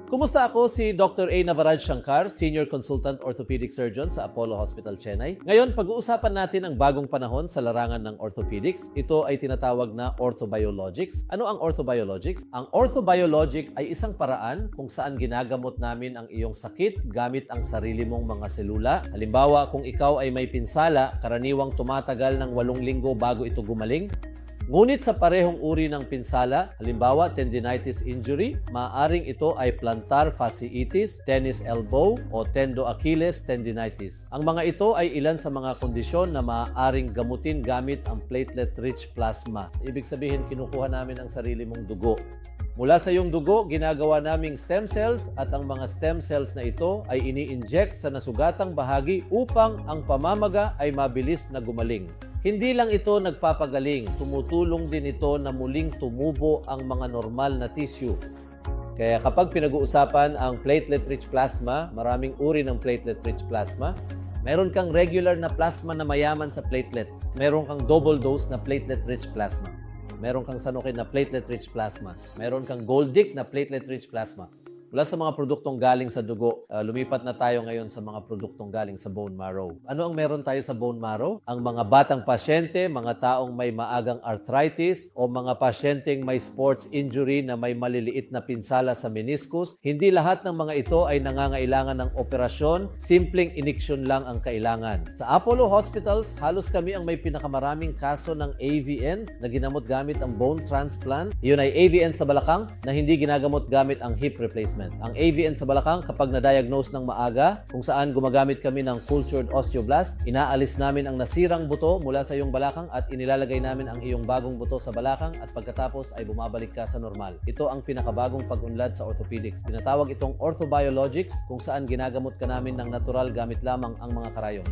Kumusta ako? Si Dr. A. Navaraj Shankar, Senior Consultant Orthopedic Surgeon sa Apollo Hospital, Chennai. Ngayon, pag-uusapan natin ang bagong panahon sa larangan ng orthopedics. Ito ay tinatawag na orthobiologics. Ano ang orthobiologics? Ang orthobiologic ay isang paraan kung saan ginagamot namin ang iyong sakit gamit ang sarili mong mga selula. Halimbawa, kung ikaw ay may pinsala, karaniwang tumatagal ng 8 linggo bago ito gumaling. Ngunit sa parehong uri ng pinsala, halimbawa tendinitis injury, maaaring ito ay plantar fasciitis, tennis elbow o tendo-Achilles tendinitis. Ang mga ito ay ilan sa mga kondisyon na maaaring gamutin gamit ang platelet-rich plasma. Ibig sabihin, kinukuha namin ang sarili mong dugo. Mula sa iyong dugo, ginagawa naming stem cells at ang mga stem cells na ito ay ini-inject sa nasugatang bahagi upang ang pamamaga ay mabilis na gumaling. Hindi lang ito nagpapagaling, tumutulong din ito na muling tumubo ang mga normal na tissue. Kaya kapag pinag-uusapan ang platelet-rich plasma, maraming uri ng platelet-rich plasma. Meron kang regular na plasma na mayaman sa platelet. Meron kang double dose na platelet-rich plasma. Meron kang sanokin na platelet-rich plasma. Meron kang goldic na platelet-rich plasma. Mula sa mga produktong galing sa dugo, lumipat na tayo ngayon sa mga produktong galing sa bone marrow. Ano ang meron tayo sa bone marrow? Ang mga batang pasyente, mga taong may maagang arthritis o mga pasyenteng may sports injury na may maliliit na pinsala sa meniscus, hindi lahat ng mga ito ay nangangailangan ng operasyon, simpleng iniksyon lang ang kailangan. Sa Apollo Hospitals, halos kami ang may pinakamaraming kaso ng AVN na ginamot gamit ang bone transplant. Iyon ay AVN sa balakang na hindi ginagamot gamit ang hip replacement. Ang AVN sa balakang kapag na-diagnose ng maaga, kung saan gumagamit kami ng cultured osteoblast, inaalis namin ang nasirang buto mula sa iyong balakang at inilalagay namin ang iyong bagong buto sa balakang at pagkatapos ay bumabalik ka sa normal. Ito ang pinakabagong pag-unlad sa orthopedics. Tinatawag itong orthobiologics kung saan ginagamot ka namin ng natural gamit lamang ang mga karayom.